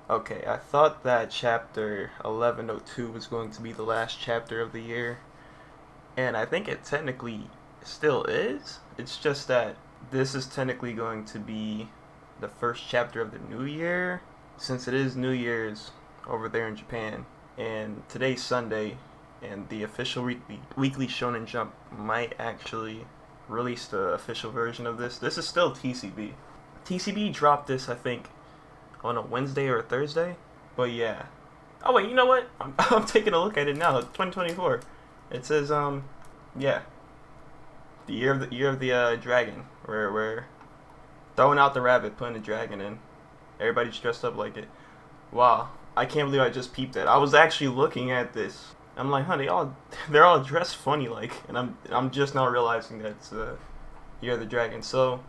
Okay, I thought that chapter 1102 was going to be the last chapter of the year, and I think it technically still is. It's just that this is technically going to be the first chapter of the new year, since it is New Year's over there in Japan, and today's Sunday, and the official weekly Shonen Jump might actually release the official version of this. This is still TCB. TCB dropped this, I think, on a Wednesday or a Thursday. But yeah. Oh wait, you know what? I'm taking a look at it now. 2024. It says yeah, the year of the dragon. We're throwing out the rabbit, putting the dragon in. Everybody's dressed up like it. Wow, I can't believe I just peeped it. I was actually looking at this. I'm like, honey, they're all dressed funny like, and I'm just now realizing that it's Year of the Dragon. So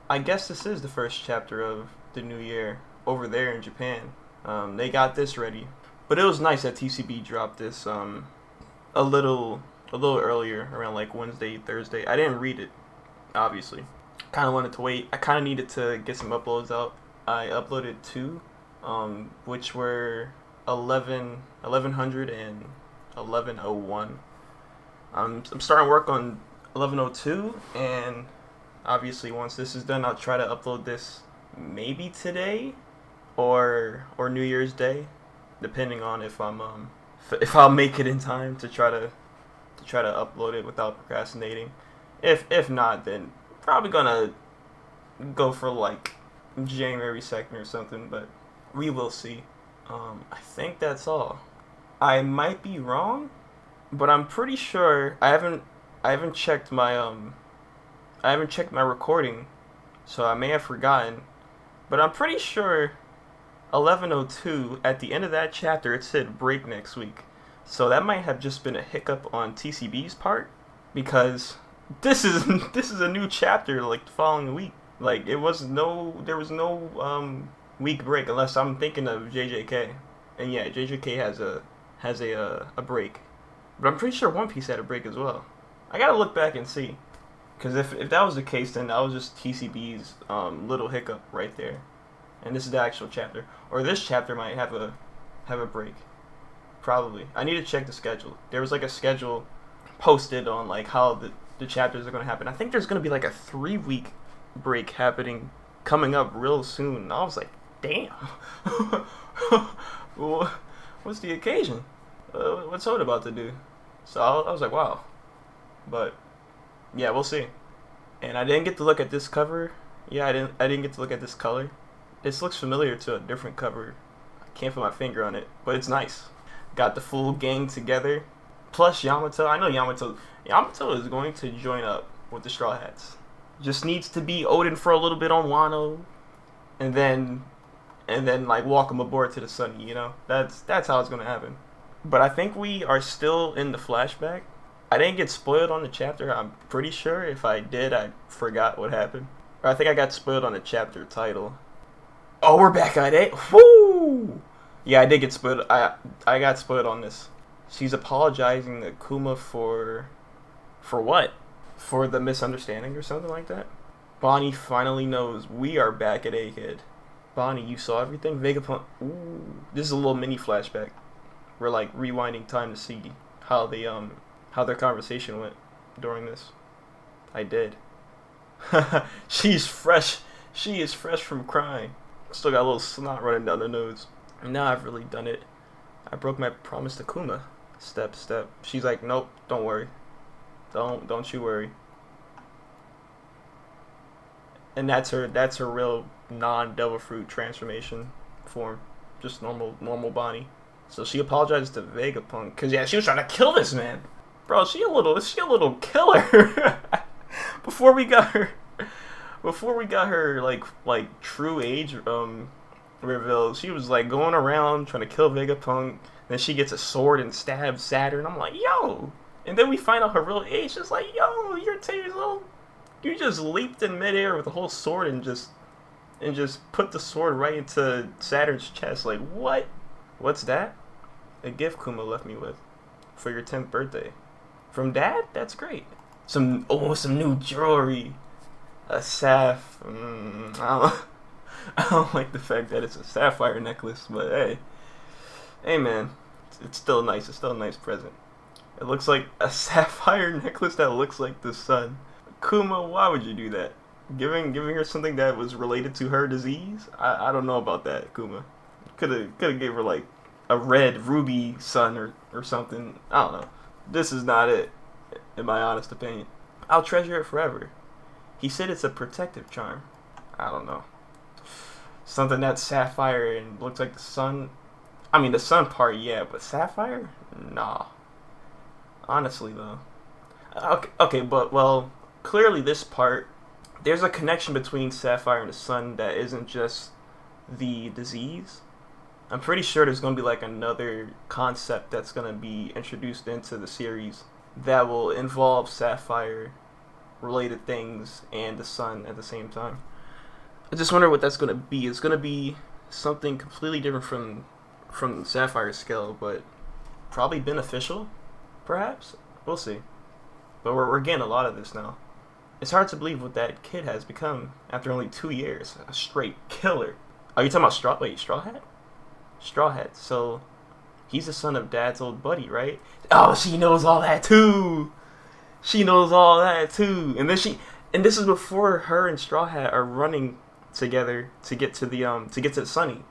I guess this is the first chapter of the new year over there in Japan. They got this ready, but it was nice that TCB dropped this a little earlier, around like Wednesday, Thursday. I didn't read it, obviously. Kind of wanted to wait. I kind of needed to get some uploads out. I uploaded two, which were 1100 and 1101. I'm starting work on 1102, and obviously once this is done, I'll try to upload this maybe today or New Year's Day, depending on if I'll make it in time to try to upload it without procrastinating. If not, then probably gonna go for like January 2nd or something, but we will see. I think that's all. I might be wrong, but I'm pretty sure I haven't checked my recording, so I may have forgotten. But I'm pretty sure 1102 at the end of that chapter it said break next week. So that might have just been a hiccup on TCB's part, because this is this is a new chapter like the following week. Like there was no week break, unless I'm thinking of JJK. And yeah, JJK has a break. But I'm pretty sure One Piece had a break as well. I gotta look back and see. Because if that was the case, then that was just TCB's little hiccup right there. And this is the actual chapter. Or this chapter might have a break. Probably. I need to check the schedule. There was like a schedule posted on like how the chapters are going to happen. I think there's going to be like a 3-week break happening coming up real soon. And I was like, damn. What's the occasion? What's Oda about to do? So I was like, wow. But yeah, we'll see. And I didn't get to look at this cover. Yeah, I didn't get to look at this color. This looks familiar to a different cover. I can't put my finger on it, but it's nice. Got the full gang together. Plus Yamato. I know Yamato is going to join up with the Straw Hats. Just needs to be Odin for a little bit on Wano, and then like walk him aboard to the Sunny, you know? That's how it's gonna happen. But I think we are still in the flashback. I didn't get spoiled on the chapter. I'm pretty sure if I did, I forgot what happened. Or I think I got spoiled on the chapter title. Oh, we're back at it. Woo! Yeah, I did get spoiled. I got spoiled on this. She's apologizing to Kuma for what? For the misunderstanding or something like that. Bonnie finally knows we are back at Egghead. Bonnie, you saw everything? Vegapunk. Ooh, this is a little mini flashback. We're like rewinding time to see how their conversation went during this. I did. She's fresh. She is fresh from crying. Still got a little snot running down her nose. And now I've really done it. I broke my promise to Kuma. Step. She's like, nope, don't worry. Don't you worry. And that's her real non-devil fruit transformation form. Just normal Bonnie. So she apologized to Vegapunk, cause yeah, she was trying to kill this man. Bro, is she a little killer? before we got her like true age reveal, she was like going around trying to kill Vegapunk. Then she gets a sword and stabs Saturn. I'm like, yo. And then we find out her real age. It's like, yo, you're 10 years old. You just leaped in midair with a whole sword and just put the sword right into Saturn's chest. Like, what? What's that? A gift Kuma left me with for your 10th birthday. From Dad? That's great. Some new jewelry. A Saf. I don't like the fact that it's a sapphire necklace, but hey man, it's still nice. It's still a nice present. It looks like a sapphire necklace that looks like the sun. Kuma, why would you do that? Giving her something that was related to her disease? I don't know about that, Kuma. Could have gave her like a red ruby sun or something. I don't know. This is not it, in my honest opinion. I'll treasure it forever. He said it's a protective charm. I don't know. Something that's sapphire and looks like the sun. I mean, the sun part, yeah, but sapphire? Nah. Honestly, though. Okay, but, well, clearly this part, there's a connection between sapphire and the sun that isn't just the disease. I'm pretty sure there's going to be, like, another concept that's going to be introduced into the series that will involve sapphire related things and the sun at the same time. I just wonder what that's going to be. It's going to be something completely different from Sapphire's skill, but probably beneficial, perhaps? We'll see. But we're getting a lot of this now. It's hard to believe what that kid has become after only 2 years. A straight killer. Are you talking about Straw Hat? Straw Hat. So, he's the son of Dad's old buddy, right? Oh, she knows all that too! She knows all that too! And this is before her and Straw Hat are running together to get to the Sunny.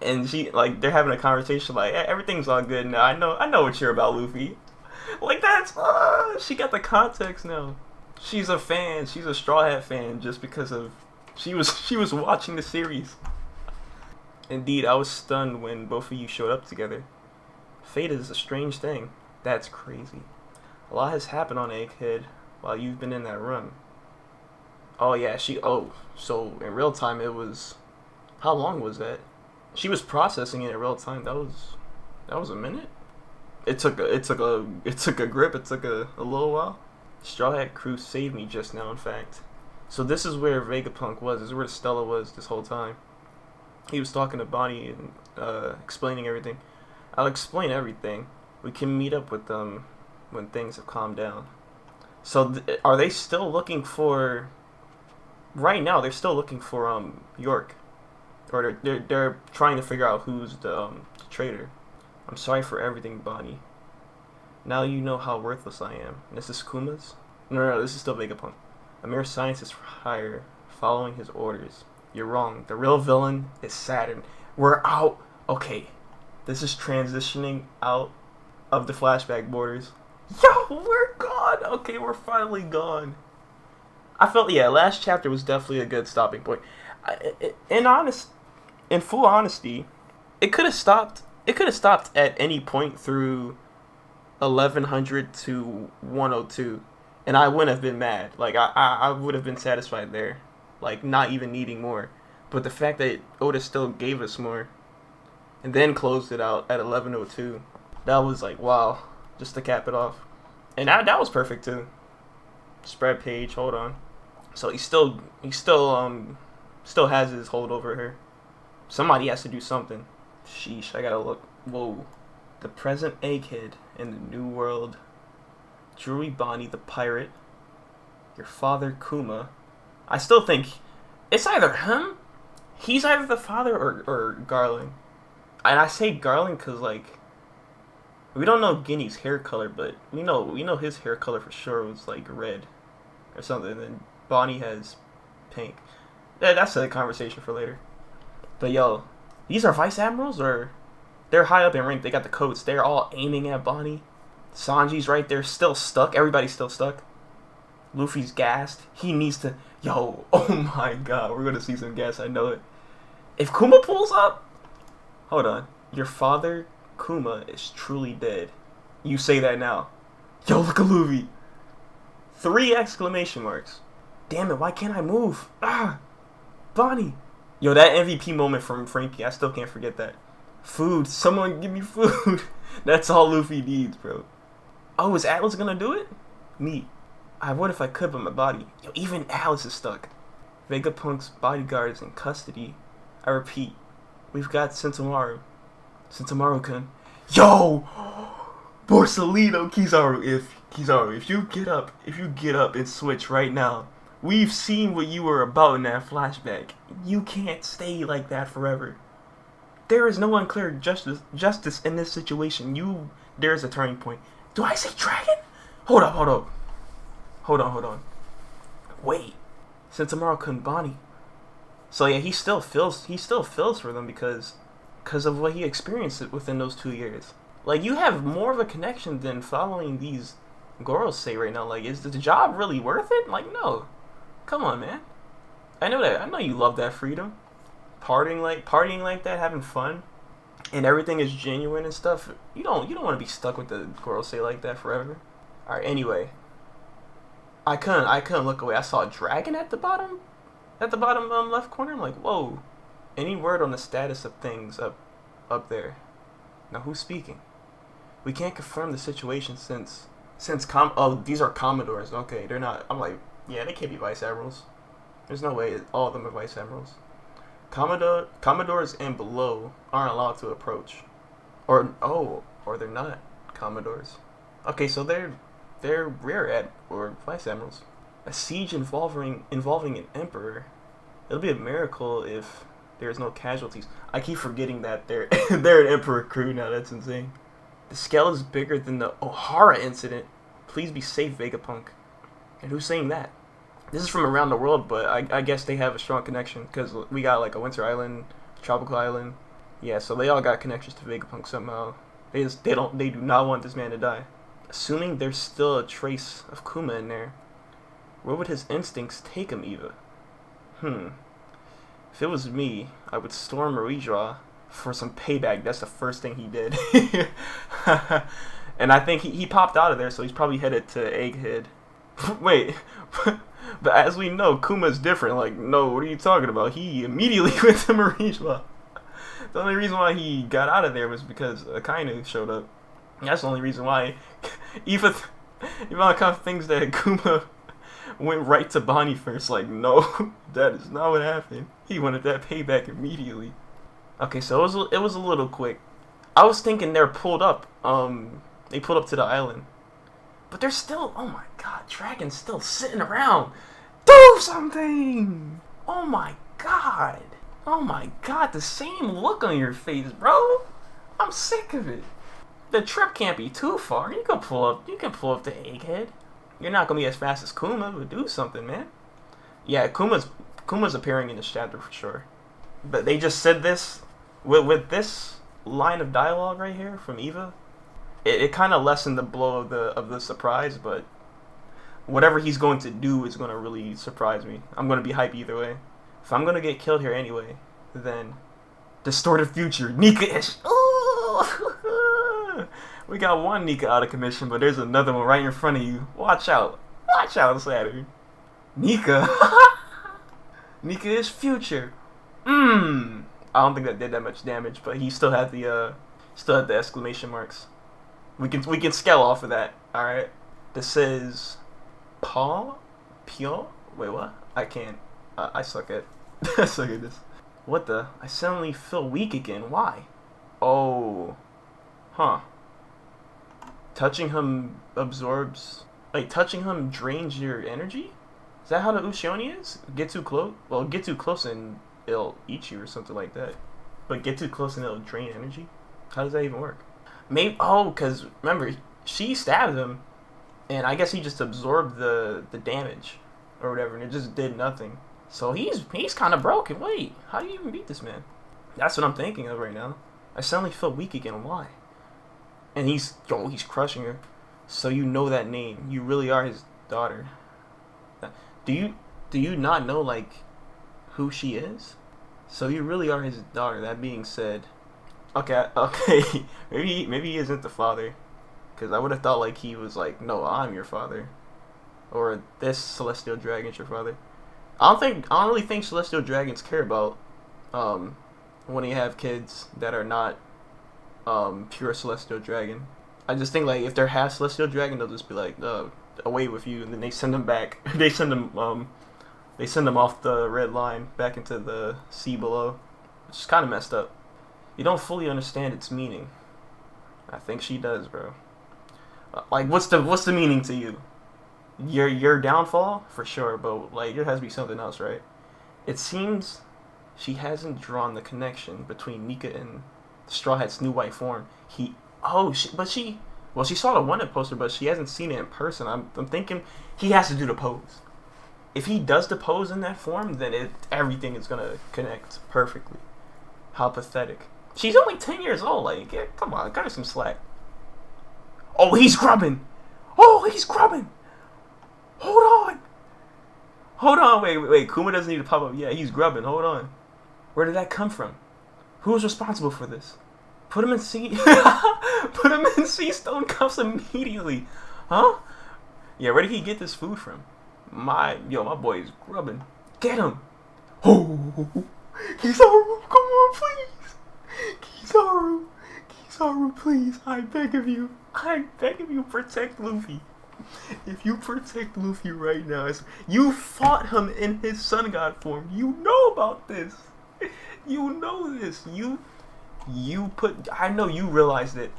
And they're having a conversation like, hey, everything's all good now. I know what you're about, Luffy. Like, that's she got the context now. She's a fan. She's a Straw Hat fan just because of she was watching the series. Indeed, I was stunned when both of you showed up together. Fate is a strange thing. That's crazy. A lot has happened on Egghead while you've been in that run. Oh yeah, so in real time it was, how long was that? She was processing it in real time. That was a minute? It took a grip, it took a little while. Straw Hat Crew saved me just now, in fact. So this is where Vegapunk was, this is where Stella was this whole time. He was talking to Bonnie and explaining everything. I'll explain everything. We can meet up with them when things have calmed down. So are they still looking for... Right now, they're still looking for York. Or they're trying to figure out who's the traitor. I'm sorry for everything, Bonnie. Now you know how worthless I am. This is Kuma's? No, this is still Vegapunk. A mere scientist for hire, following his orders. You're wrong. The real villain is Saturn. We're out. Okay, this is transitioning out of the flashback borders. Yo, we're gone. Okay, we're finally gone. I felt, yeah, last chapter was definitely a good stopping point. In full honesty, it could have stopped. It could have stopped at any point through 1100 to 102, and I wouldn't have been mad. Like I would have been satisfied there, like not even needing more. But the fact that Oda still gave us more, and then closed it out at 1102, that was like wow, just to cap it off. And that was perfect too. Spread page. Hold on. So he still has his hold over her. Somebody has to do something. Sheesh, I gotta look. Whoa. The present Egghead in the new world. Drewy Bonnie the pirate. Your father Kuma. I still think it's either him. He's either the father or Garling. And I say Garling because like we don't know Guinea's hair color, but we know his hair color for sure was like red or something. And then Bonnie has pink. Yeah, that's a conversation for later. But yo, these are vice admirals, or they're high up in rank. They got the coats. They're all aiming at Bonnie. Sanji's right there, still stuck. Everybody's still stuck. Luffy's gassed. He needs to. Yo, oh my god, we're gonna see some gas. I know it. If Kuma pulls up, hold on. Your father Kuma is truly dead. You say that now. Yo, look at Luffy. 3 exclamation marks. Damn it! Why can't I move? Ah, Bonnie. Yo, that MVP moment from Frankie, I still can't forget that. Food. Someone give me food. That's all Luffy needs, bro. Oh, is Atlas gonna do it? Me. I would if I could, but my body. Yo, even Atlas is stuck. Vegapunk's bodyguard is in custody. I repeat, we've got Sentomaru. Sentomaru-kun. Yo! Borsalino Kizaru, if you get up and switch right now, We've seen what you were about in that flashback. You can't stay like that forever. There is no unclear justice in this situation. There's a turning point. Do I say dragon? Hold up. Hold on. Wait. Sentomaru Kunbani. So yeah, he still feels for them because of what he experienced within those 2 years. Like, you have more of a connection than following these girls say right now. Like, is the job really worth it? Like, no. Come on, man. I know that. I know you love that freedom. Partying like that, having fun, and everything is genuine and stuff. You don't want to be stuck with the girls say like that forever. All right. Anyway, I couldn't look away. I saw a dragon at the bottom left corner. I'm like, whoa. Any word on the status of things up there? Now, who's speaking? We can't confirm the situation since these are commodores. Okay, they're not. I'm like, yeah, they can't be vice admirals. There's no way all of them are vice admirals. Commodores and below aren't allowed to approach, or they're not commodores. Okay, so they're rear ad or vice admirals. A siege involving an emperor. It'll be a miracle if there's no casualties. I keep forgetting that they're an emperor crew now. That's insane. The scale is bigger than the O'Hara incident. Please be safe, Vegapunk. And who's saying that? This is from around the world, but I guess they have a strong connection because we got like a Winter Island, Tropical Island. Yeah, so they all got connections to Vegapunk somehow. They do not want this man to die. Assuming there's still a trace of Kuma in there, where would his instincts take him, Eva? If it was me, I would storm Marijois for some payback. That's the first thing he did. And I think he popped out of there, so he's probably headed to Egghead. Wait, but as we know, Kuma's different. Like, no, what are you talking about? He immediately went to Marijois. The only reason why he got out of there was because Akainu showed up. That's the only reason why. Even kind of thinks that Kuma went right to Bonnie first. Like, no, that is not what happened. He wanted that payback immediately. Okay, so it was a little quick. I was thinking they're pulled up. They pulled up to the island, but they're still. Oh my God, Dragon's still sitting around. Do something! Oh my God! Oh my God! The same look on your face, bro. I'm sick of it. The trip can't be too far. You can pull up to Egghead. You're not gonna be as fast as Kuma, but do something, man. Yeah, Kuma's appearing in this chapter for sure. But they just said this with this line of dialogue right here from Eva. It kind of lessened the blow of the surprise, but whatever he's going to do is going to really surprise me. I'm going to be hyped either way. If I'm going to get killed here anyway, then distorted future, Nika-ish. We got one Nika out of commission, but there's another one right in front of you. Watch out, Saturn. Nika. Nika-ish future. I don't think that did that much damage, but he still had the exclamation marks. We can scale off of that. All right. This is Pio. Wait, what? I can't. I suck at. I suck at this. What the? I suddenly feel weak again. Why? Oh. Huh. Touching him touching him drains your energy? Is that how the Ushioni is? Get too close? Well, get too close and it'll eat you or something like that. But get too close and it'll drain energy? How does that even work? Maybe, because remember, she stabbed him, and I guess he just absorbed the damage or whatever, and it just did nothing. So he's kind of broken. Wait, how do you even beat this man? That's what I'm thinking of right now. I suddenly feel weak again. Why? And he's crushing her. So you know that name. You really are his daughter. Do you not know like who she is? So you really are his daughter. That being said. Okay. maybe he isn't the father, because I would have thought like he was like, no, I'm your father, or this celestial dragon's your father. I don't really think celestial dragons care about when you have kids that are not pure celestial dragon. I just think like if they're half celestial dragon, they'll just be like, away with you, and then they send them back. they send them off the red line back into the sea below, which is kind of messed up. You don't fully understand its meaning. I think she does, bro. Like, what's the meaning to you? Your downfall for sure, but like there has to be something else, right? It seems she hasn't drawn the connection between Nika and Straw Hat's new white form. Well, she saw the wanted poster, but she hasn't seen it in person. I'm thinking he has to do the pose. If he does the pose in that form, then everything is gonna connect perfectly. How pathetic. She's only 10 years old. Like, yeah, come on, cut her some slack. Oh, he's grubbing. Oh, he's grubbing. Hold on. Hold on. Wait. Kuma doesn't need to pop up. Yeah, he's grubbing. Hold on. Where did that come from? Who's responsible for this? Put him in sea. Put him in sea stone cuffs immediately. Huh? Yeah, where did he get this food from? My boy is grubbing. Get him. Oh, Kizaru, come on, please. Kizaru, please. I beg of you, protect Luffy. If you protect Luffy right now, you fought him in his Sun God form. You know about this. You know this. I know you realize that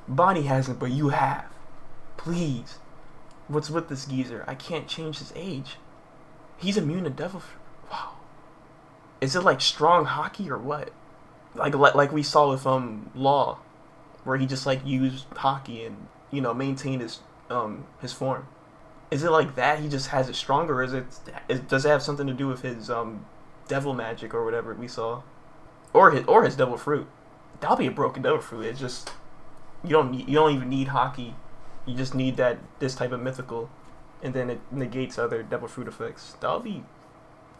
Bonnie hasn't, but you have. Please. What's with this geezer? I can't change his age. He's immune to devil fruit. Wow. Is it like strong hockey or what? Like we saw with Law, where he just like used hockey and maintained his form. Is it like that? He just has it stronger, or does it have something to do with his devil magic or whatever we saw, or his devil fruit? That'll be a broken devil fruit. It's just you don't even need hockey. You just need this type of mythical, and then it negates other devil fruit effects. That'll be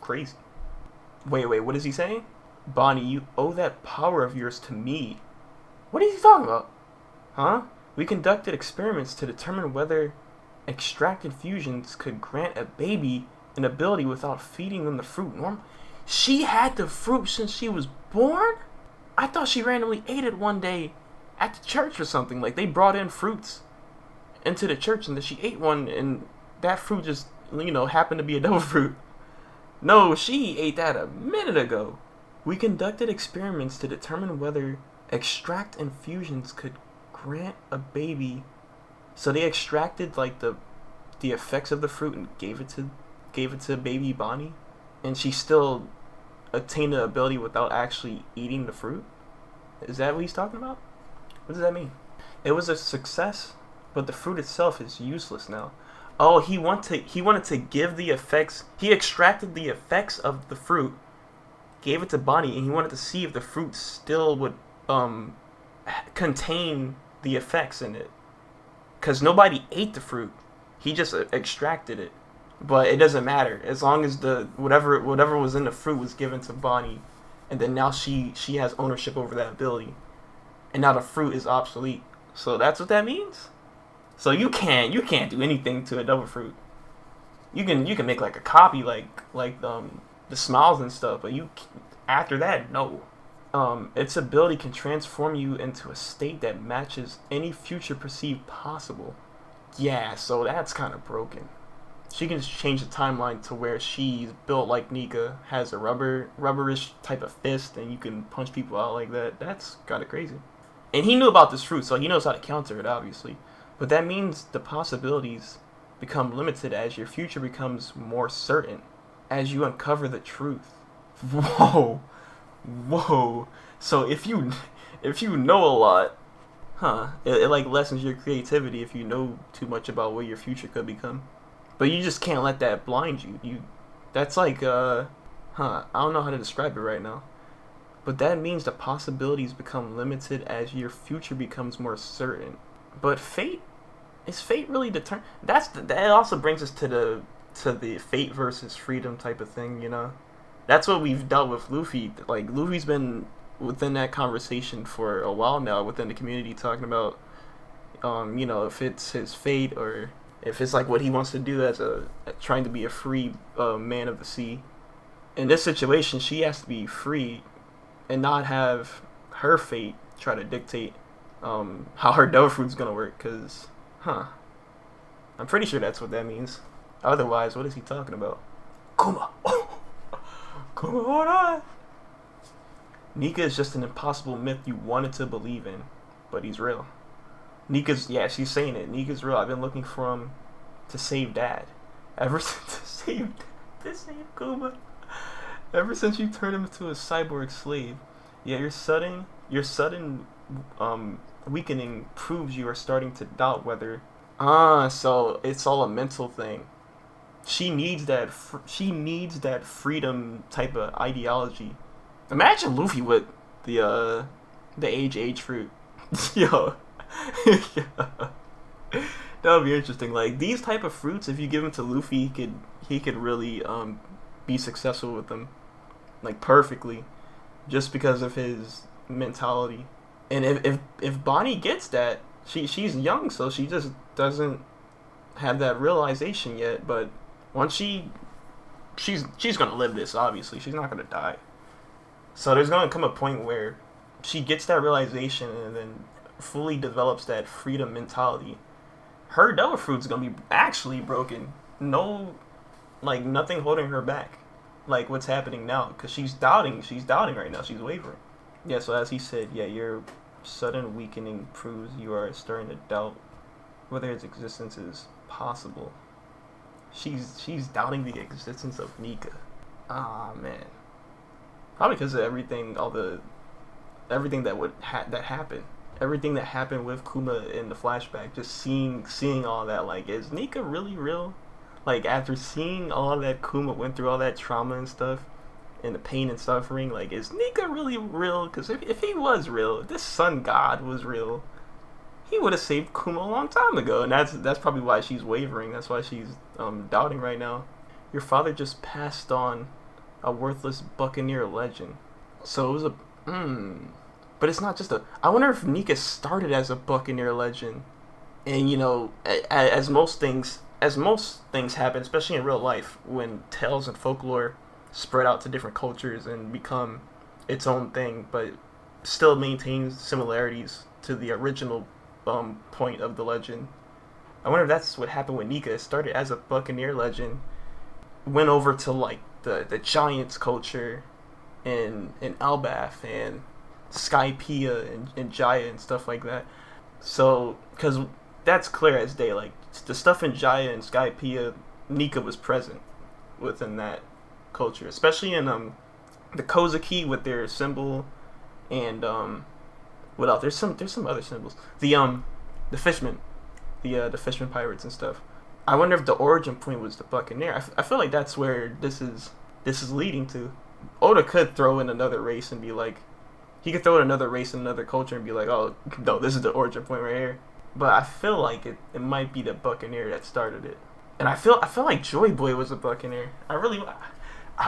crazy. Wait, what is he saying? Bonnie, you owe that power of yours to me. What is he talking about? Huh? We conducted experiments to determine whether extracted fusions could grant a baby an ability without feeding them the fruit. She had the fruit since she was born? I thought she randomly ate it one day at the church or something. Like they brought in fruits into the church and then she ate one and that fruit just happened to be a devil fruit. No, she ate that a minute ago. We conducted experiments to determine whether extract infusions could grant a baby. So they extracted like the effects of the fruit and gave it to baby Bonnie, and she still attained the ability without actually eating the fruit. Is that what he's talking about? What does that mean? It was a success, but the fruit itself is useless now. Oh, he wanted to give the effects. He extracted the effects of the fruit, gave it to Bonnie, and he wanted to see if the fruit still would contain the effects in it. Because nobody ate the fruit. He just extracted it. But it doesn't matter. As long as the whatever was in the fruit was given to Bonnie, and then now she has ownership over that ability. And now the fruit is obsolete. So that's what that means? So you can't do anything to a devil fruit. You can make like a copy like the smiles and stuff, but after that, no. Its ability can transform you into a state that matches any future perceived possible. Yeah, so that's kind of broken. She can just change the timeline to where she's built like Nika, has a rubberish type of fist, and you can punch people out like that. That's kind of crazy. And he knew about this fruit, so he knows how to counter it, obviously. But that means the possibilities become limited as your future becomes more certain, as you uncover the truth. Whoa. So if you know a lot, it like lessens your creativity if you know too much about what your future could become. But you just can't let that blind you. That's like I don't know how to describe it right now. But that means the possibilities become limited as your future becomes more certain. But is fate really determined? That also brings us to the fate versus freedom type of thing, That's what we've dealt with Luffy. Like, Luffy's been within that conversation for a while now within the community, talking about, if it's his fate or if it's like what he wants to do as trying to be a free man of the sea. In this situation, she has to be free and not have her fate try to dictate how her devil fruit's gonna work. Cause, I'm pretty sure that's what that means. Otherwise, what is he talking about? Kuma. Come on. Nika is just an impossible myth you wanted to believe in, but he's real. She's saying it. Nika's real. I've been looking for him to save Dad. Ever since to save Kuma. Ever since you turned him into a cyborg slave, yeah, your sudden weakening proves you are starting to doubt whether. So it's all a mental thing. She needs that. She needs that freedom type of ideology. Imagine Luffy with the age fruit. Yo, yeah. That would be interesting. Like these type of fruits, if you give them to Luffy, he could really be successful with them, like perfectly, just because of his mentality. And if Bonnie gets that, she's young, so she just doesn't have that realization yet. But once she's gonna live this. Obviously, she's not gonna die. So there's gonna come a point where she gets that realization and then fully develops that freedom mentality. Her devil fruit's gonna be actually broken. No, like nothing holding her back. Like what's happening now, because she's doubting. She's doubting right now. She's wavering. Yeah. So as he said, yeah, your sudden weakening proves you are starting to doubt whether its existence is possible. She's doubting the existence of Nika. Ah man. Probably because of everything that happened. Everything that happened with Kuma in the flashback, just seeing all that, like, is Nika really real? Like after seeing all that Kuma went through, all that trauma and stuff, and the pain and suffering, like, is Nika really real? Because if he was real, if this sun god was real, he would have saved Kuma a long time ago, and that's probably why she's wavering. That's why she's doubting right now. Your father just passed on a worthless buccaneer legend. So it was but it's not just a. I wonder if Nika started as a buccaneer legend, and as most things happen, especially in real life, when tales and folklore spread out to different cultures and become its own thing, but still maintains similarities to the original point of the legend. I wonder if that's what happened with Nika. It started as a buccaneer legend, went over to like the Giants culture in Elbaf and Skypiea and Jaya and stuff like that. So, because that's clear as day. Like the stuff in Jaya and Skypiea, Nika was present within that culture, especially in the Kozaki with their symbol, and what else? There's some other symbols. The fishmen, the fishmen pirates and stuff. I wonder if the origin point was the Buccaneer. I feel like that's where this is leading to. Oda could throw in another race and be like, he could throw in another race and another culture and be like, oh no, this is the origin point right here. But I feel like it might be the Buccaneer that started it. And I feel like Joy Boy was a Buccaneer. I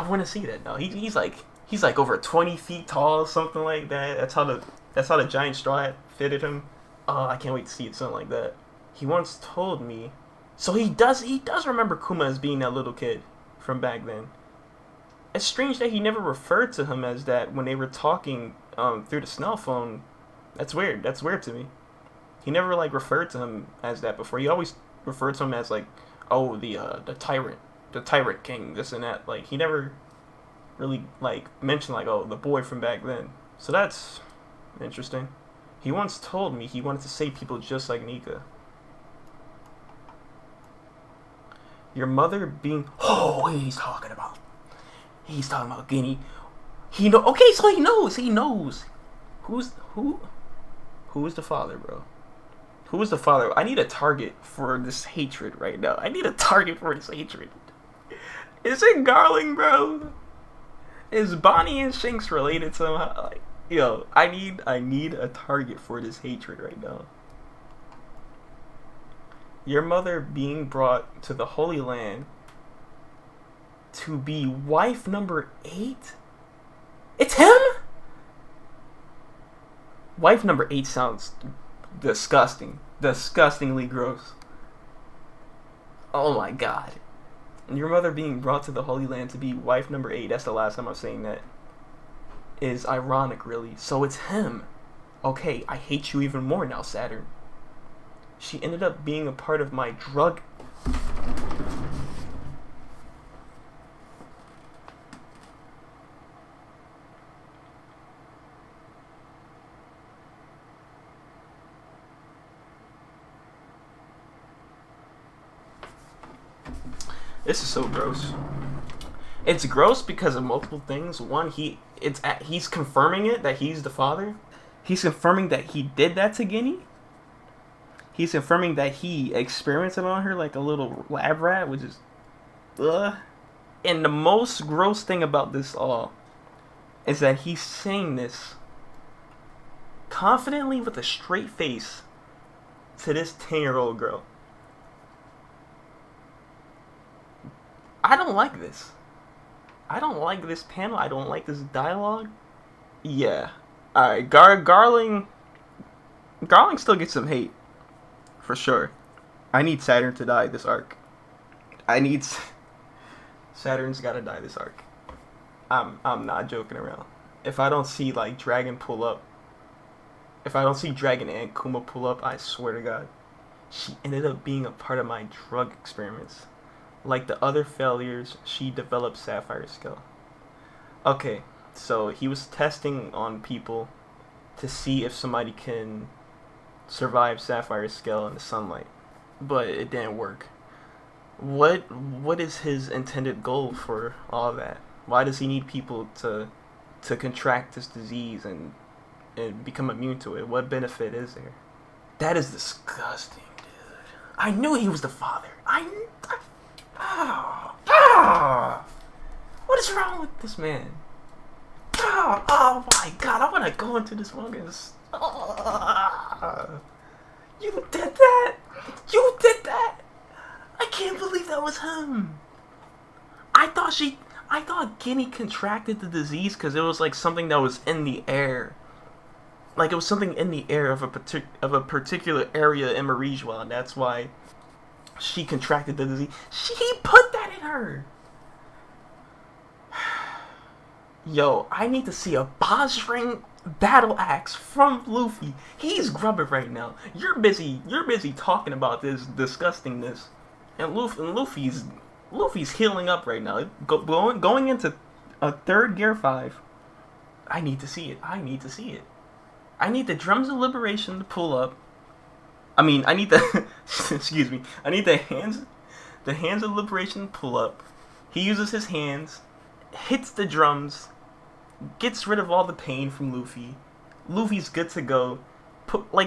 want to see that now. He's like over 20 feet tall, something like that. That's how the giant straw hat fitted him. Oh, I can't wait to see it, something like that. He once told me. So he does remember Kuma as being that little kid from back then. It's strange that he never referred to him as that when they were talking through the Snell phone. That's weird. That's weird to me. He never like referred to him as that before. He always referred to him as like, oh, the tyrant king, this and that. Like he never really like mentioned like, oh, the boy from back then. So that's interesting. He once told me he wanted to save people just like Nika. Your mother being. Oh, he's talking about. He's talking about Guinea. He know. Okay, so he knows. He knows. Who is the father, bro? Who is the father? I need a target for this hatred right now. I need a target for this hatred. Is it Garling, bro? Is Bonnie and Shanks related somehow? Like, yo, I need a target for this hatred right now. Your mother being brought to the Holy Land to be wife number 8? It's him? Wife number 8 sounds disgusting. Disgustingly gross. Oh my god. And your mother being brought to the Holy Land to be wife number 8, that's the last time I'm saying that, is ironic, really. So it's him. Okay, I hate you even more now, Saturn. She ended up being a part of my drug... This is so gross. It's gross because of multiple things. One, he's confirming it that he's the father. He's confirming that he did that to Guinea. He's confirming that he experimented on her like a little lab rat, which is, ugh. And the most gross thing about this all is that he's saying this confidently with a straight face to this 10-year-old girl. I don't like this. I don't like this panel. I don't like this dialogue. Yeah. Alright, Garling still gets some hate. For sure. I need Saturn to die this arc. Saturn's gotta die this arc. I'm not joking around. If I don't see like Dragon pull up, if I don't see Dragon and Kuma pull up, I swear to God, she ended up being a part of my drug experiments. Like the other failures, she developed Sapphire Skull. Okay, so he was testing on people to see if somebody can survive Sapphire Skull in the sunlight, but it didn't work. What is his intended goal for all that? Why does he need people to contract this disease and become immune to it? What benefit is there? That is disgusting, dude. I knew he was the father. What is wrong with this man? Oh my God! I want to go into this manga. You did that! You did that! I can't believe that was him. I thought Guinea contracted the disease because it was like something that was in the air. Like it was something in the air of a particular area in Marijua, and that's why she contracted the disease. He put that in her. Yo, I need to see a Bajring battle axe from Luffy. He's grubbing right now. You're busy talking about this disgustingness, and Luffy's healing up right now. Going into a third Gear 5. I need to see it. I need the Drums of Liberation to pull up. I need the excuse me. I need the hands of Liberation to pull up. He uses his hands, hits the drums, gets rid of all the pain from Luffy. Luffy's good to go.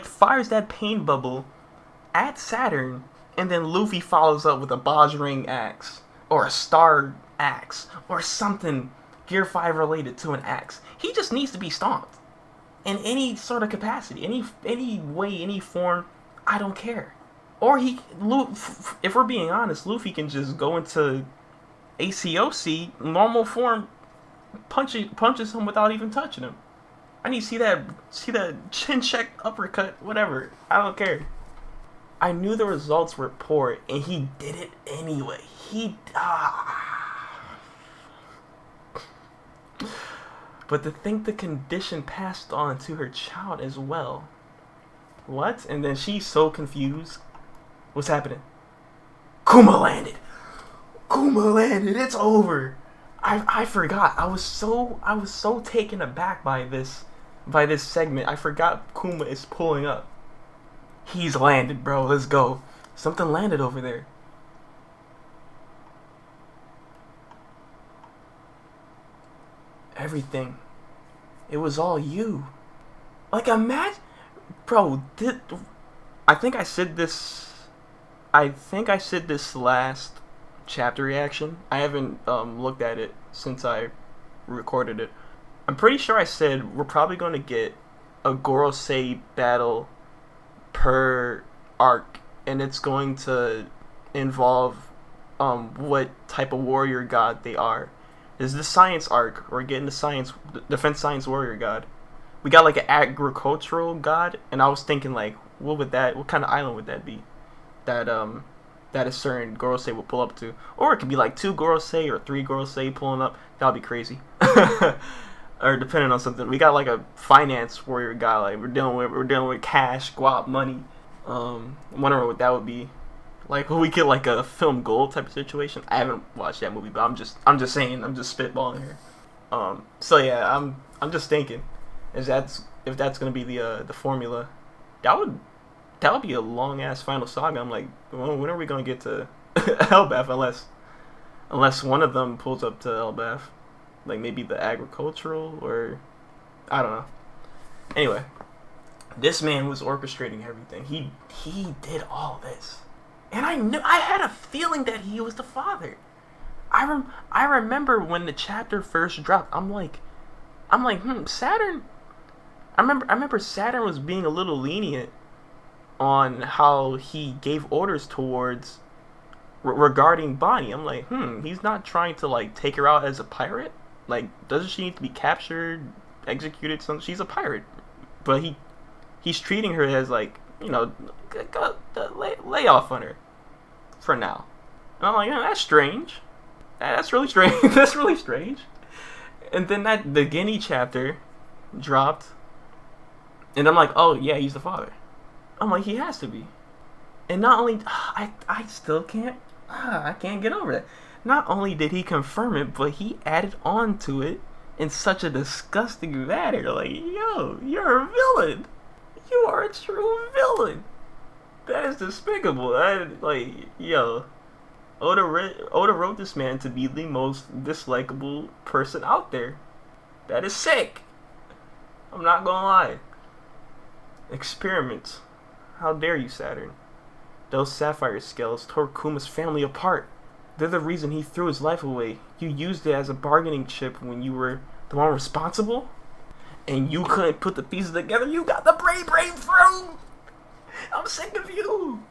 Fires that pain bubble at Saturn, and then Luffy follows up with a Bajring axe or a Star axe or something Gear 5 related to an axe. He just needs to be stomped in any sort of capacity, any way, any form. I don't care. Or if we're being honest, Luffy can just go into ACOC normal form. Punches him without even touching him. I need to see that chin check, uppercut, whatever. I don't care. I knew the results were poor, and he did it anyway. But to think the condition passed on to her child as well. What? And then she's so confused. What's happening? Kuma landed. It's over. I forgot. I was so taken aback by this segment. I forgot Kuma is pulling up. He's landed, bro. Let's go. Something landed over there. Everything. It was all you. Like, imagine, bro. I think I said this last chapter reaction. I haven't looked at it since I recorded it. I'm pretty sure I said we're probably going to get a Gorosei battle per arc, and it's going to involve what type of warrior god they are. This is the science arc. We're getting the defense science warrior god. We got like an agricultural god, and I was thinking like, what kind of island would that be? That a certain Gorosei will pull up to. Or it could be like 2 Gorosei or 3 Gorosei pulling up. That would be crazy. Or depending on something. We got like a finance warrior guy. Like we're dealing with cash, guap, money. I'm wondering what that would be. Like will we get like a film gold type of situation? I haven't watched that movie, but I'm just saying, I'm just spitballing here. So yeah, I'm just thinking, if that's gonna be the formula, that would be a long ass final saga. I'm like, when are we gonna get to Hellbath? Unless one of them pulls up to Elbath. Like maybe the agricultural or I don't know. Anyway, this man was orchestrating everything. He did all this. And I had a feeling that he was the father. I remember when the chapter first dropped. I'm like, Saturn. I remember Saturn was being a little lenient on how he gave orders towards regarding Bonnie. I'm like, he's not trying to like take her out as a pirate. Like, doesn't she need to be captured, executed? Something? She's a pirate, but he's treating her as like, lay off on her for now. And I'm like, that's strange. That's really strange. That's really strange. And then the Guinea chapter dropped, and I'm like, oh yeah, he's the father. I'm like, he has to be. And not only I still can't I can't get over that. Not only did he confirm it, but he added on to it in such a disgusting manner. Like, yo, you're a villain. You are a true villain. That is despicable. Oda wrote this man to be the most dislikable person out there. That is sick. I'm not gonna lie. Experiments. How dare you, Saturn? Those sapphire scales tore Kuma's family apart. They're the reason he threw his life away. You used it as a bargaining chip when you were the one responsible, and you couldn't put the pieces together. You got the brain fruit. I'm sick of you.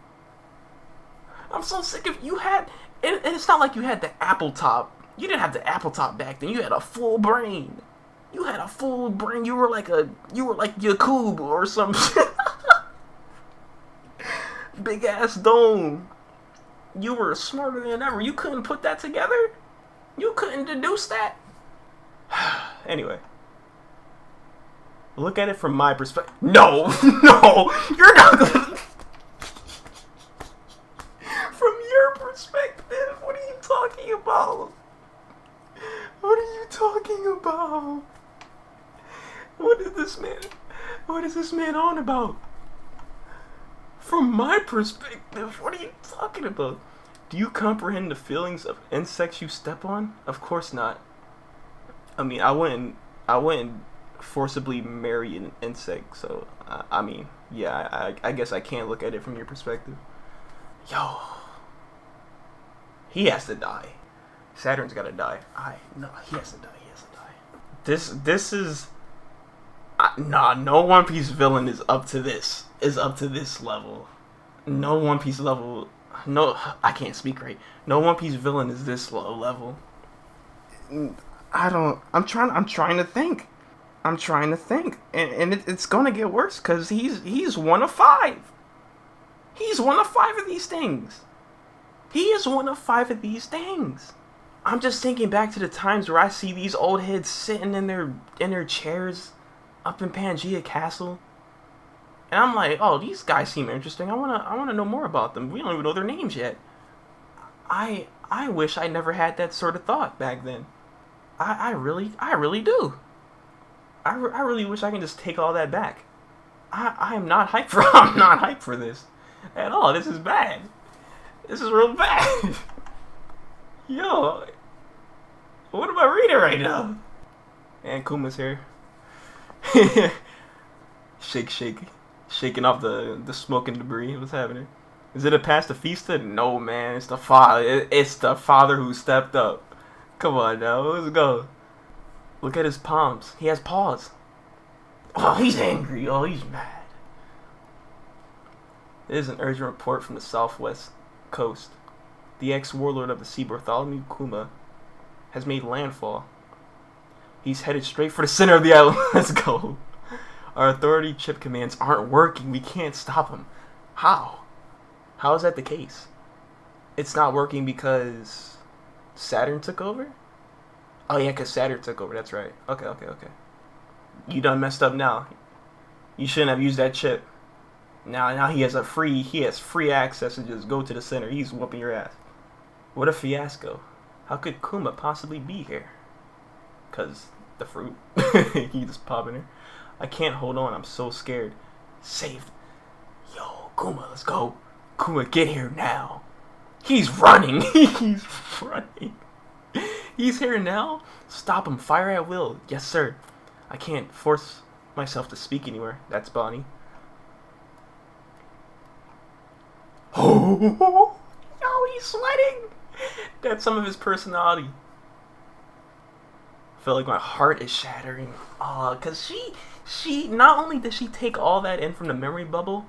I'm so sick of you. And it's not like you had the apple top. You didn't have the apple top back then. You had a full brain. You had a full brain. You were like Yakub or some shit. Big ass dome. You were smarter than ever. You couldn't put that together? You couldn't deduce that? Anyway. Look at it from my perspective. No! No! You're not gonna... From your perspective, what are you talking about? What are you talking about? What is this man on about? From my perspective, what are you talking about? Do you comprehend the feelings of insects you step on? Of course not. I mean, I wouldn't forcibly marry an insect, so I guess I can't look at it from your perspective. Yo, he has to die. Saturn's gotta die. No, he has to die. This is no One Piece villain is up to this level. No One Piece level. No, I can't speak right. No One Piece villain is this low level. I'm trying to think. And it's gonna get worse because he's one of 5. He's one of 5 of these things. He is one of 5 of these things. I'm just thinking back to the times where I see these old heads sitting in their chairs up in Pangea Castle, and I'm like, oh, these guys seem interesting. I wanna know more about them. We don't even know their names yet. I wish I never had that sort of thought back then. I really do. I really wish I can just take all that back. I am not hyped for I'm not hyped for this at all. This is bad. This is real bad. Yo, what am I reading right now? And Kuma's here. Shaking off the smoke and debris. What's happening? Is it a pacifista? No, man. It's the father. It's the father who stepped up. Come on now, let's go. Look at his palms. He has paws. Oh, he's angry. Oh, he's mad. It is an urgent report from the southwest coast. The ex-warlord of the sea, Bartholomew Kuma, has made landfall. He's headed straight for the center of the island. Let's go. Our authority chip commands aren't working. We can't stop him. How? How is that the case? It's not working because Saturn took over? Oh yeah, because Saturn took over. That's right. Okay. You done messed up now. You shouldn't have used that chip. Now he has free access to just go to the center. He's whooping your ass. What a fiasco. How could Kuma possibly be here? Cause the fruit. He just popping her. I can't hold on. I'm so scared. Saved. Yo, Kuma, let's go. Kuma, get here now. He's running. He's running. He's here now? Stop him. Fire at will. Yes, sir. I can't force myself to speak anywhere. That's Bonnie. Oh, no, he's sweating. That's some of his personality. I feel like my heart is shattering. Cause she not only did she take all that in from the memory bubble,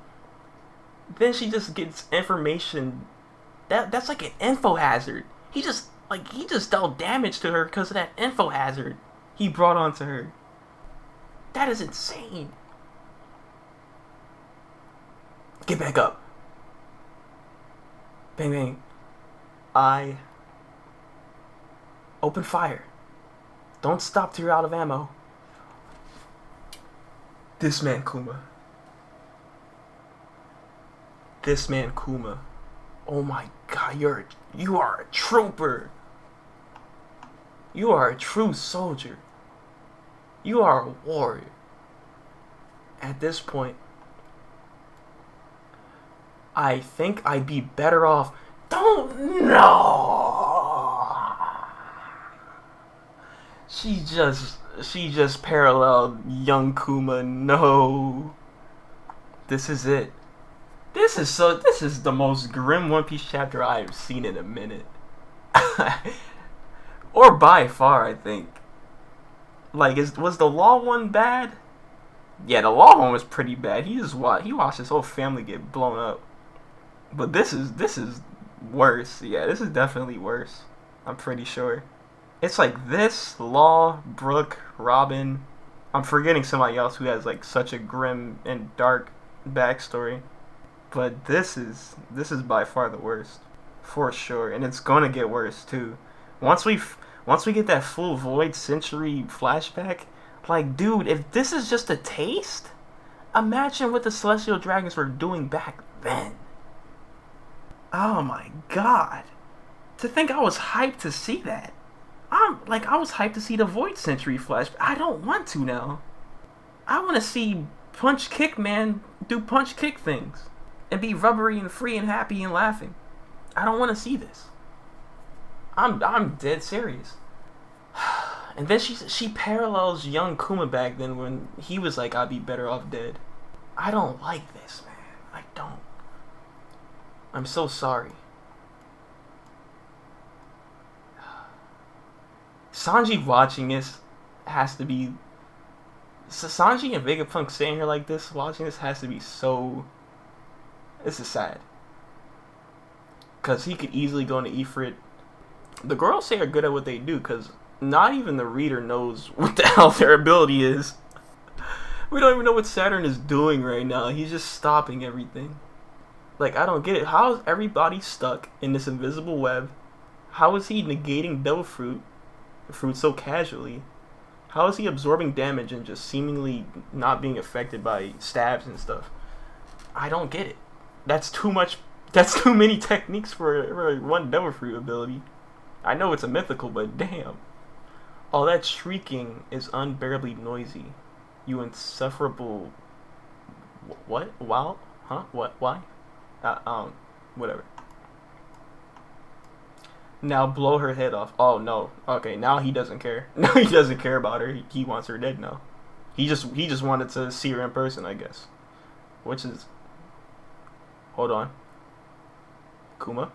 then she just gets information that's like an info hazard. He just dealt damage to her because of that info hazard he brought onto her. That is insane. Get back up. Bang bang. I open fire. Don't stop till you're out of ammo. This man Kuma. This man Kuma. Oh my god, you are a trooper. You are a true soldier. You are a warrior. At this point, I think I'd be better off. Don't know. She just paralleled young Kuma. No. This is it. This is the most grim One Piece chapter I've seen in a minute. Or by far, I think. Like, was the Law one bad? Yeah, the Law one was pretty bad. He watched his whole family get blown up. But this is worse. Yeah, this is definitely worse. I'm pretty sure. It's like this, Law, Brook, Robin. I'm forgetting somebody else who has like such a grim and dark backstory. But this is by far the worst. For sure. And it's gonna get worse too. Once we get that full Void Century flashback, like, dude, if this is just a taste, imagine what the Celestial Dragons were doing back then. Oh my god. To think I was hyped to see that. I was hyped to see the Void Century flashback. I don't want to now. I want to see Punch Kick Man do Punch Kick things. And be rubbery and free and happy and laughing. I don't want to see this. I'm dead serious. And then she parallels young Kuma back then when he was like, I'd be better off dead. I don't like this, man. I don't. I'm so sorry. Sanji watching this has to be... Sanji and Vegapunk sitting here like this, watching this has to be so... This is sad. Because he could easily go into Ifrit. The girls say are good at what they do, because not even the reader knows what the hell their ability is. We don't even know what Saturn is doing right now. He's just stopping everything. Like, I don't get it. How is everybody stuck in this invisible web? How is he negating Devil Fruit so casually? How is he absorbing damage and just seemingly not being affected by stabs and stuff? I don't get it. That's too much. That's too many techniques for one Devil Fruit ability. I know it's a mythical, but damn. All that shrieking is unbearably noisy. You insufferable... What? Wow? Huh? What? Why? Whatever. Now blow her head off. Oh, no. Okay, now he doesn't care. Now he doesn't care about her. He wants her dead now. He just wanted to see her in person, I guess. Which is... Hold on. Kuma?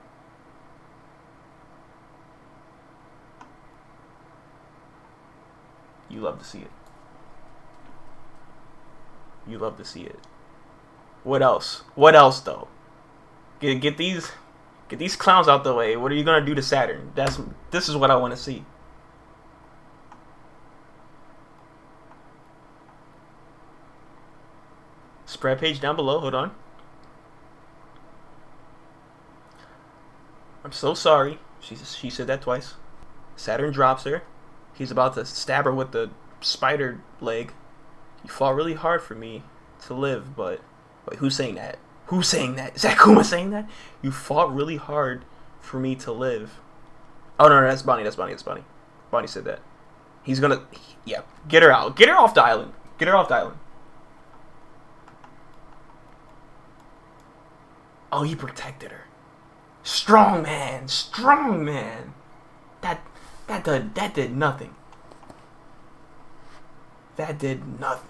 You love to see it. You love to see it. What else? What else, though? Get these clowns out the way. What are you gonna do to Saturn? This is what I want to see. Spread page down below. Hold on. I'm so sorry. She said that twice. Saturn drops her. He's about to stab her with the spider leg. You fought really hard for me to live, but... Wait, who's saying that? Who's saying that? Is that Kuma saying that? You fought really hard for me to live. Oh, no, that's Bonnie. That's Bonnie. That's Bonnie. Bonnie said that. He's gonna... Yeah, get her out. Get her off the island. Get her off the island. Oh, he protected her. Strong man. Strong man. That did nothing. That did nothing.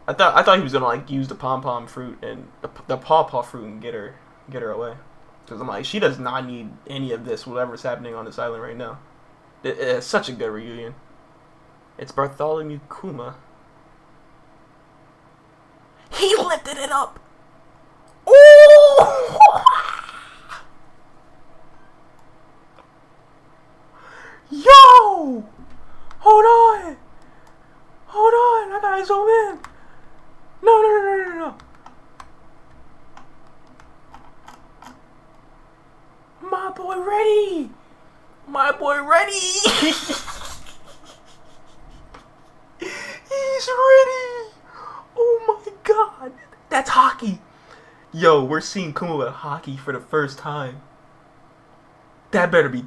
I thought he was gonna like use the pom fruit and the paw fruit and get her away. Because I'm like, she does not need any of this, whatever's happening on this island right now. It's such a good reunion. It's Bartholomew Kuma. He lifted it up. Ooh! Yo! Hold on! Hold on! I gotta zoom in. No. My boy ready. He's ready. Oh my god. That's hockey. Yo, we're seeing Kuma with hockey for the first time. That better be.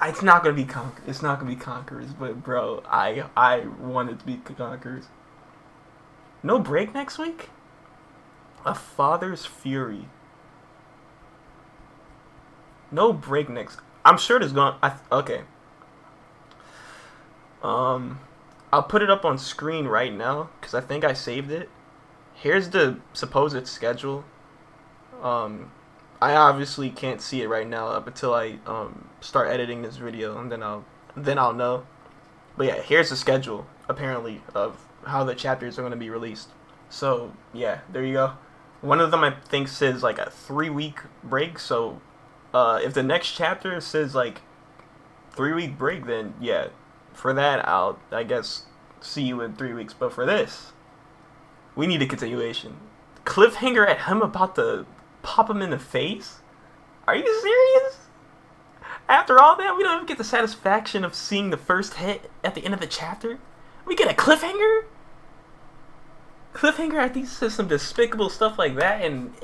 It's not gonna be It's not gonna be Conquerors, but bro, I want it to be Conquerors. No break next week? A Father's Fury. No break next. I'm sure there's going. Okay. I'll put it up on screen right now because I think I saved it. Here's the supposed schedule. I obviously can't see it right now up until I start editing this video, and then I'll know. But yeah, here's the schedule apparently of how the chapters are going to be released. So yeah, there you go. One of them I think says like a 3-week break. So if the next chapter says like 3-week break, then yeah, for that I'll I guess see you in 3 weeks. But for this, we need a continuation. Cliffhanger at him about to pop him in the face? Are you serious? After all that, we don't even get the satisfaction of seeing the first hit at the end of the chapter? We get a cliffhanger? Cliffhanger at these says some despicable stuff like that and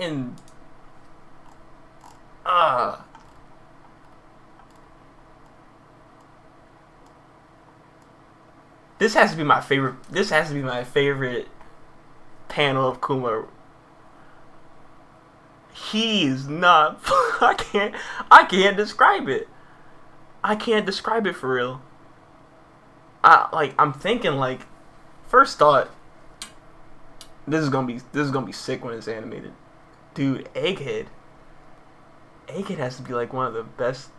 this has to be my favorite panel of Kuma. He's not. I can't describe it. I can't describe it for real. I'm thinking like, first thought, this is gonna be sick when it's animated, dude. Egghead has to be like one of the best.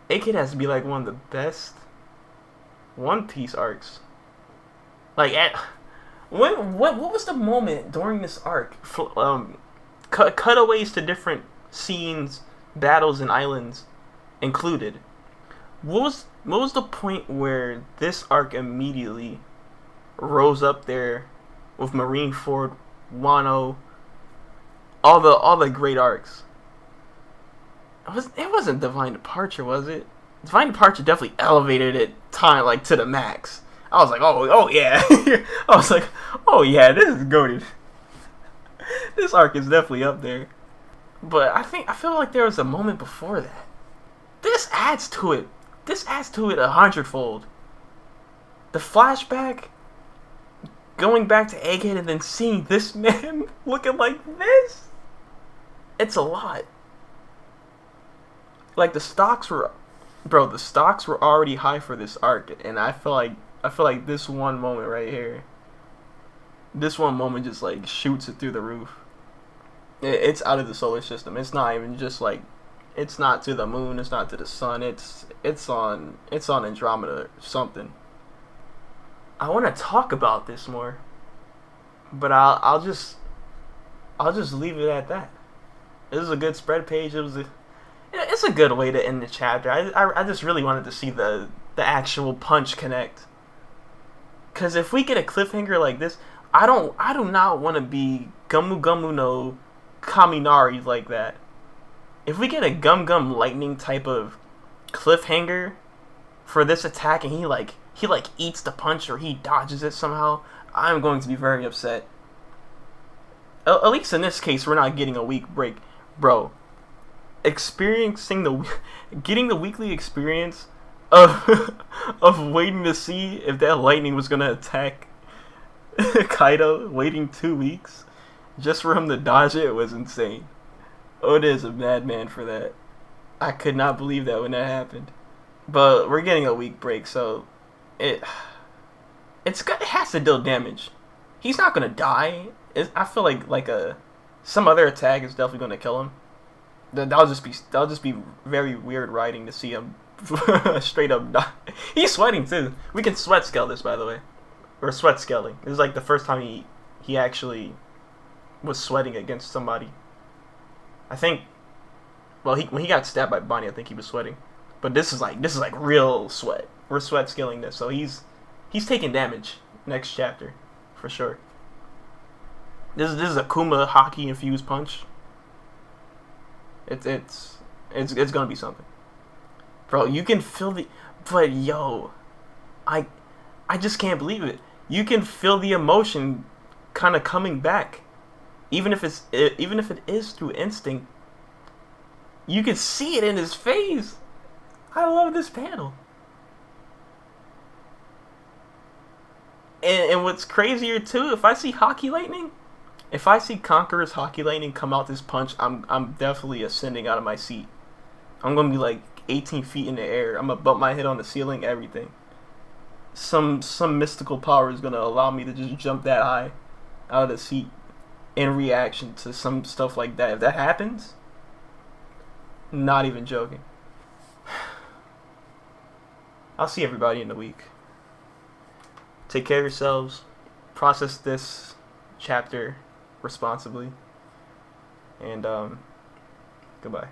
Egghead has to be like one of the best One Piece arcs. Like what was the moment during this arc? Cutaways to different scenes, battles, and islands included. What was the point where this arc immediately rose up there with Marineford, Wano, all the great arcs? It wasn't Divine Departure, was it? Divine Departure definitely elevated it like to the max. I was like, oh yeah. I was like, oh yeah, this is goated. This arc is definitely up there. But I feel like there was a moment before that. This adds to it. This adds to it 100-fold. The flashback, going back to Egghead and then seeing this man looking like this. It's a lot. Like the stocks were already high for this arc, and I feel like this one moment right here, this one moment just like shoots it through the roof. It's out of the solar system. It's not even just like, it's not to the moon. It's not to the sun. It's on Andromeda or something. I want to talk about this more, but I'll just leave it at that. This is a good spread page. It's a good way to end the chapter. I just really wanted to see the actual punch connect. Cause if we get a cliffhanger like this, I do not want to be Gumu Gumu no Kaminari like that. If we get a Gum Gum Lightning type of cliffhanger for this attack, and he eats the punch or he dodges it somehow, I'm going to be very upset. At least in this case, we're not getting a week break, bro. Getting the weekly experience of waiting to see if that lightning was gonna attack Kaido, waiting 2 weeks just for him to dodge it was insane. Oda is a madman for that. I could not believe that when that happened. But we're getting a week break, so it it has to deal damage. He's not gonna die. I feel like a some other attack is definitely gonna kill him. That'll just be very weird writing to see him straight up die. He's sweating too. We can sweat scale this, by the way. Or sweat scaling. This is like the first time he actually was sweating against somebody. I think. Well, when he got stabbed by Bonnie, I think he was sweating. But this is like real sweat. We're sweat scaling this, so he's taking damage next chapter, for sure. This is a Kuma hockey infused punch. It's gonna be something, bro. You can feel the, but yo, I just can't believe it. You can feel the emotion, kind of coming back, even if it is through instinct. You can see it in his face. I love this panel. And what's crazier too, if I see Hockey Lightning, if I see Conqueror's Hockey Lightning come out this punch, I'm definitely ascending out of my seat. I'm gonna be like 18 feet in the air. I'm gonna bump my head on the ceiling, everything. Some mystical power is gonna allow me to just jump that high out of the seat in reaction to some stuff like that. If that happens, not even joking. I'll see everybody in the week. Take care of yourselves. Process this chapter responsibly. And goodbye.